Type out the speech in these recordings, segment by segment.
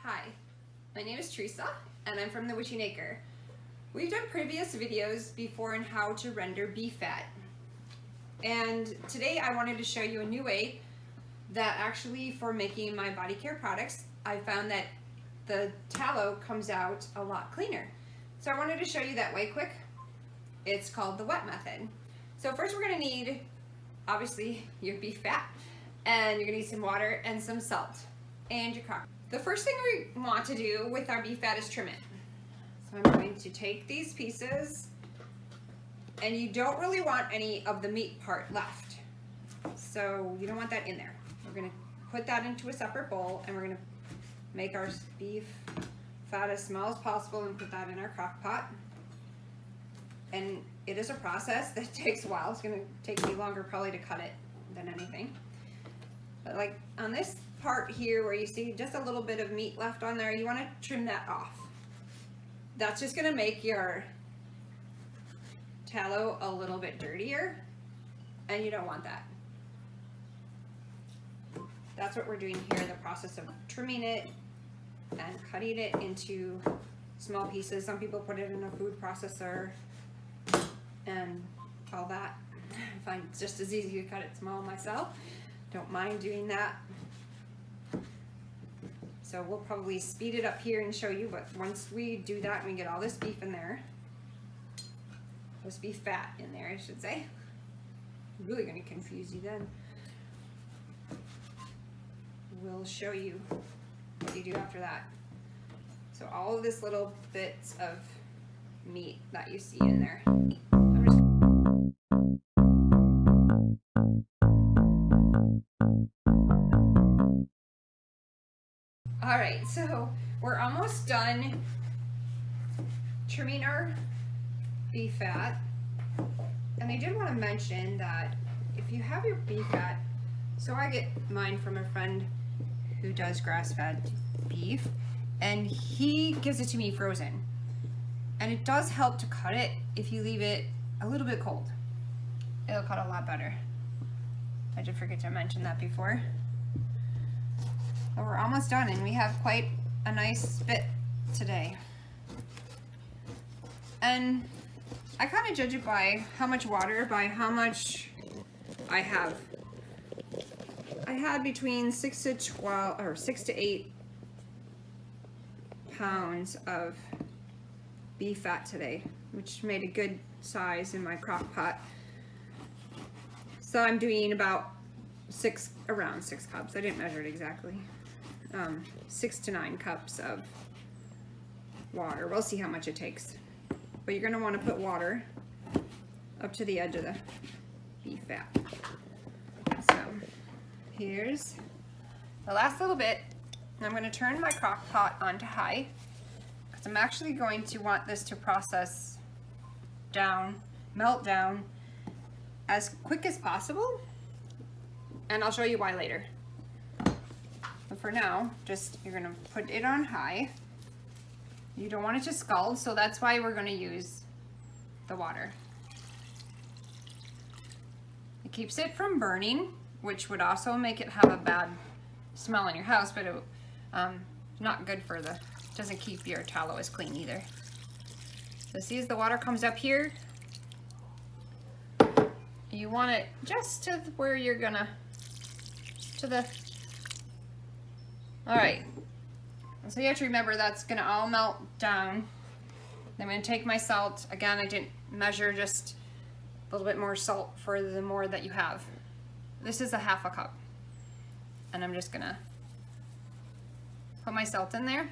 Hi, my name is Teresa and I'm from the Witching Acre. We've done previous videos before on how to render beef fat. And today I wanted to show you a new way that actually for making my body care products, I found that the tallow comes out a lot cleaner. So I wanted to show you that way quick. It's called the wet method. So first we're gonna need, obviously, your beef fat, and you're gonna need some water and some salt and your crock. The first thing we want to do with our beef fat is trim it. So I'm going to take these pieces, and you don't really want any of the meat part left. So you don't want that in there. We're gonna put that into a separate bowl, and we're gonna make our beef fat as small as possible and put that in our crock pot. And it is a process that takes a while. It's gonna take me longer probably to cut it than anything. But like on this part here where you see just a little bit of meat left on there, you want to trim that off. That's just going to make your tallow a little bit dirtier, and you don't want that. That's what we're doing here, the process of trimming it and cutting it into small pieces. Some people put it in a food processor and all that. I find it's just as easy to cut it small myself. Don't mind doing that. So we'll probably speed it up here and show you, but once we do that and we get all this beef in there, this beef fat in there, I should say, I'm really going to confuse you then. We'll show you what you do after that. So all of this little bits of meat that you see in there. Alright, so we're almost done trimming our beef fat. And I did want to mention that if you have your beef fat, so I get mine from a friend who does grass-fed beef, and he gives it to me frozen. And it does help to cut it if you leave it a little bit cold. It'll cut a lot better. I did forget to mention that before. But we're almost done, and we have quite a nice bit today. And I kind of judge it by how much water, by how much I have. I had between 6 to 8 pounds of beef fat today, which made a good size in my crock pot. So I'm doing about around 6 cups. I didn't measure it exactly. 6 to 9 cups of water. We'll see how much it takes. But you're going to want to put water up to the edge of the beef fat. So here's the last little bit. I'm going to turn my crock pot onto high, because I'm actually going to want this to process down, melt down as quick as possible. And I'll show you why later. But for now, you're gonna put it on high. You don't want it to scald, so that's why we're gonna use the water. It keeps it from burning, which would also make it have a bad smell in your house, but it, not good for doesn't keep your tallow as clean either. So see, as the water comes up here, you want it just to where you're gonna, alright, so you have to remember that's gonna all melt down. I'm gonna take my salt. Again, I didn't measure, just a little bit more salt for the more that you have. This is a ½ cup. And I'm just gonna put my salt in there.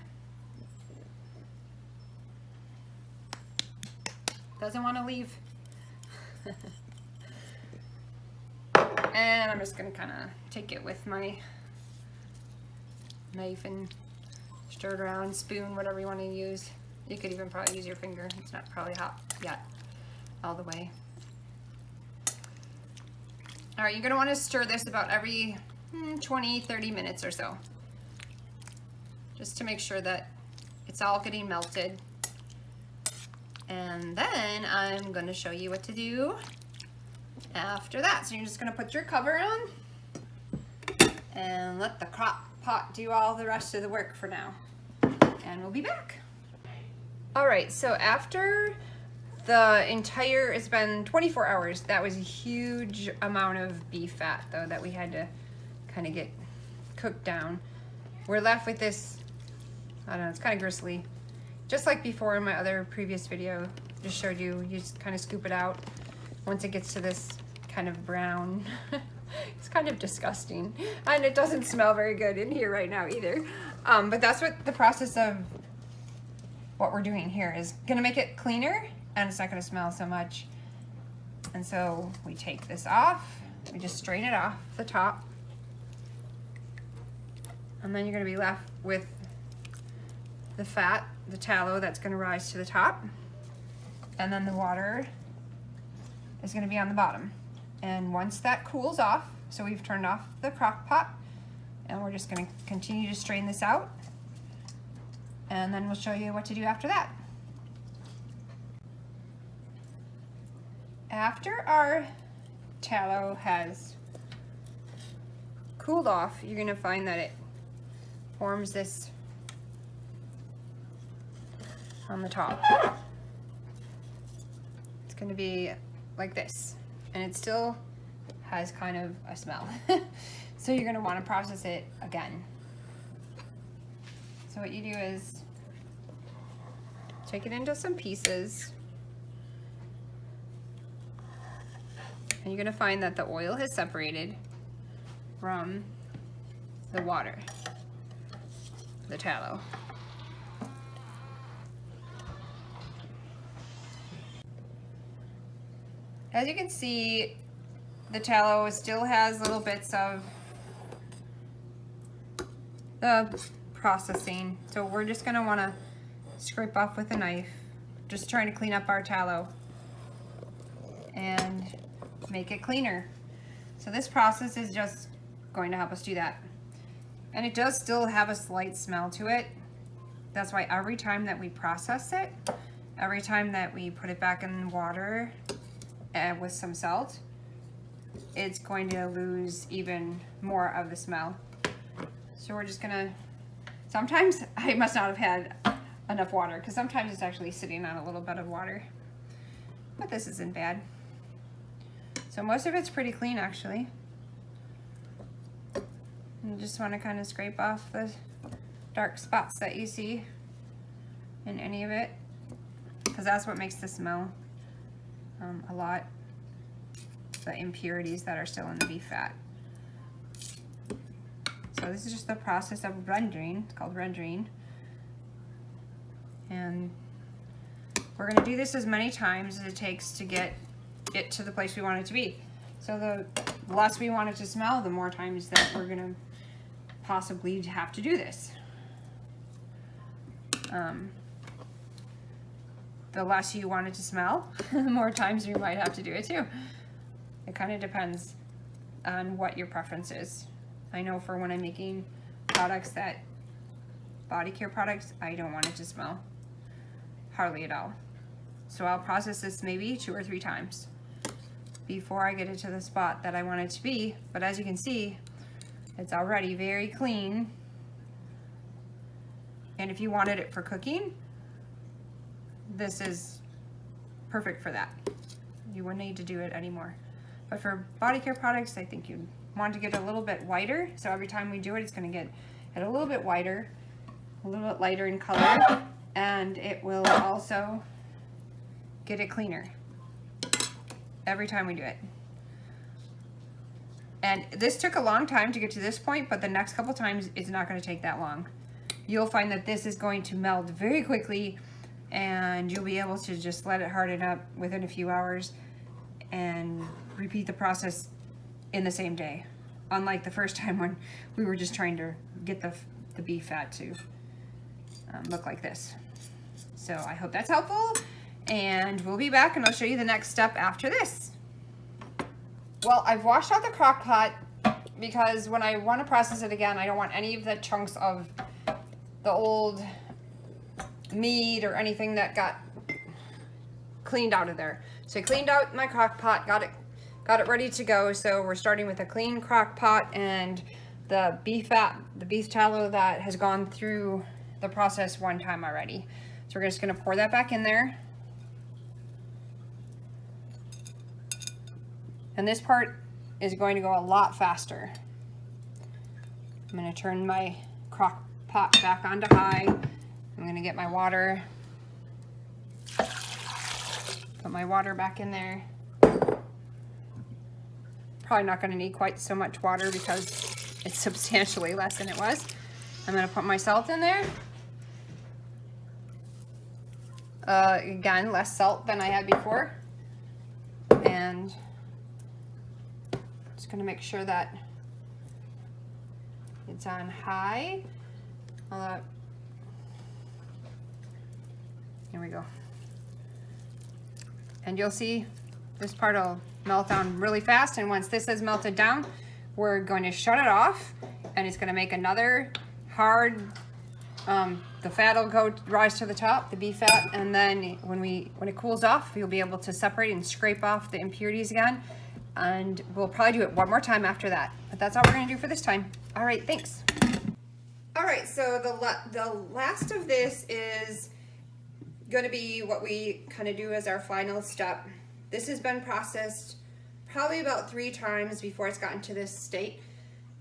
Doesn't wanna leave. And I'm just gonna kinda take it with my knife and stir it around, spoon, whatever you want to use. You could even probably use your finger. It's not probably hot yet all the way. All right, you're going to want to stir this about every 20-30 minutes or so, just to make sure that it's all getting melted. And then I'm going to show you what to do after that. So you're just going to put your cover on and let the crock pot do all the rest of the work for now. and we'll be back. All right, so after it's been 24 hours. That was a huge amount of beef fat though that we had to kind of get cooked down. We're left with this, I don't know, it's kind of gristly. Just like before in my other previous video, just showed you, you just kind of scoop it out. Once it gets to this kind of brown, it's kind of disgusting. And it doesn't smell very good in here right now either. But that's what the process of what we're doing here is gonna make it cleaner, and it's not gonna smell so much. And so we take this off, we just strain it off the top. And then you're gonna be left with the fat, the tallow that's gonna rise to the top. And then the water is gonna be on the bottom. And once that cools off, so we've turned off the crock pot, and we're just gonna continue to strain this out. And then we'll show you what to do after that. After our tallow has cooled off, you're gonna find that it forms this on the top. It's gonna be like this, and it still has kind of a smell. So you're gonna wanna process it again. So what you do is take it into some pieces, and you're gonna find that the oil has separated from the water, the tallow. As you can see, the tallow still has little bits of the processing, so we're just gonna wanna scrape off with a knife, just trying to clean up our tallow and make it cleaner. So this process is just going to help us do that. And it does still have a slight smell to it. That's why every time that we process it, every time that we put it back in water with some salt, it's going to lose even more of the smell. So we're just gonna, sometimes I must not have had enough water, because sometimes it's actually sitting on a little bit of water, but this isn't bad. So most of it's pretty clean actually. You just want to kind of scrape off the dark spots that you see in any of it, because that's what makes the smell a lot, the impurities that are still in the beef fat. So this is just the process of rendering. It's called rendering. And we're going to do this as many times as it takes to get it to the place we want it to be. So the less we want it to smell, the more times that we're going to possibly have to do this. The less you want it to smell, the more times you might have to do it too. It kind of depends on what your preference is. I know for when I'm making products, that body care products, I don't want it to smell hardly at all. So I'll process this maybe 2 or 3 times before I get it to the spot that I want it to be. But as you can see, it's already very clean. And if you wanted it for cooking, this is perfect for that. You wouldn't need to do it anymore. But for body care products, I think you'd want to get a little bit whiter. So every time we do it, it's going to get a little bit whiter, a little bit lighter in color, and it will also get it cleaner every time we do it. And this took a long time to get to this point, but the next couple times it's not going to take that long. You'll find that this is going to melt very quickly, and you'll be able to just let it harden up within a few hours and repeat the process in the same day, unlike the first time when we were just trying to get the beef fat to look like this. So I hope that's helpful, and we'll be back and I'll show you the next step after this. Well, I've washed out the crock pot because when I want to process it again, I don't want any of the chunks of the old meat or anything that got cleaned out of there. So I cleaned out my crock pot, got it ready to go. So we're starting with a clean crock pot and the beef fat, the beef tallow that has gone through the process one time already. So we're just gonna pour that back in there. And this part is going to go a lot faster. I'm gonna turn my crock pot back onto high. I'm gonna get my water. Put my water back in there. Probably not gonna need quite so much water because it's substantially less than it was. I'm gonna put my salt in there. Again, less salt than I had before. And just gonna make sure that it's on high. Here we go. And you'll see this part will melt down really fast, and once this is melted down, we're going to shut it off, and it's going to make another hard, the fat will rise to the top, the beef fat, and then when it cools off, you'll be able to separate and scrape off the impurities again, and we'll probably do it one more time after that. But that's all we're going to do for this time. All right, thanks. All right, so the last of this is going to be what we kind of do as our final step. This has been processed probably about 3 times before it's gotten to this state.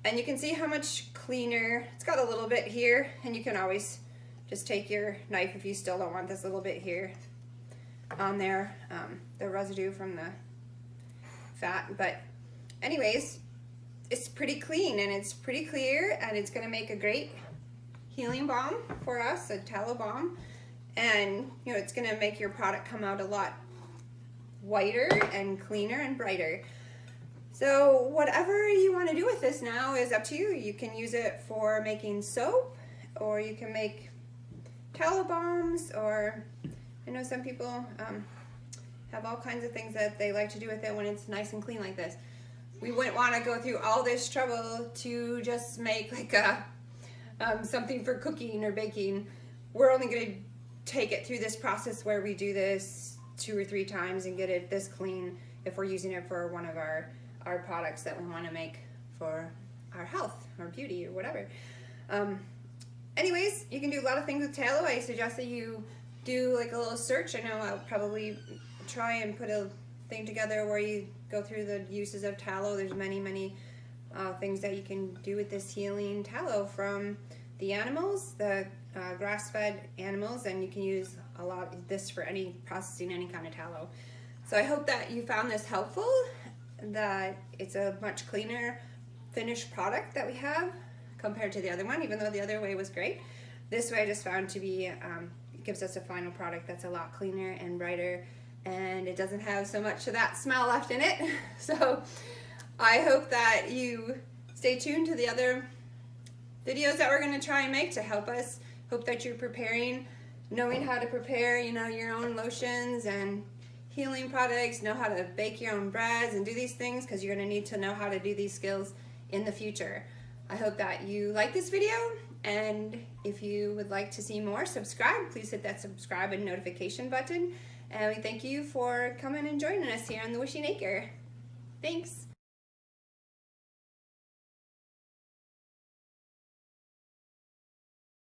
And you can see how much cleaner, it's got a little bit here, and you can always just take your knife if you still don't want this little bit here on there, the residue from the fat. But anyways, it's pretty clean and it's pretty clear, and it's gonna make a great healing balm for us, a tallow balm. And you know, it's gonna make your product come out a lot whiter and cleaner and brighter. So whatever you want to do with this now is up to you. You can use it for making soap, or you can make tallow balms, or I know some people have all kinds of things that they like to do with it when it's nice and clean like this. We wouldn't want to go through all this trouble to just make like a something for cooking or baking. We're only going to take it through this process where we do this 2 or 3 times and get it this clean if we're using it for one of our products that we want to make for our health or beauty or whatever. Anyways, you can do a lot of things with tallow. I suggest that you do like a little search. I know I'll probably try and put a thing together where you go through the uses of tallow. There's many things that you can do with this healing tallow from the animals, the grass-fed animals, and you can use a lot of this for processing any kind of tallow. So I hope that you found this helpful, that it's a much cleaner finished product that we have compared to the other one, even though the other way was great. This way I just found to be, gives us a final product that's a lot cleaner and brighter, and it doesn't have so much of that smell left in it. So I hope that you stay tuned to the other videos that we're going to try and make to help us. Hope that you're preparing, knowing how to prepare, you know, your own lotions and healing products, know how to bake your own breads and do these things, because you're going to need to know how to do these skills in the future. I hope that you like this video, and if you would like to see more, subscribe. Please hit that subscribe and notification button, and we thank you for coming and joining us here on The Wishing Acre. Thanks.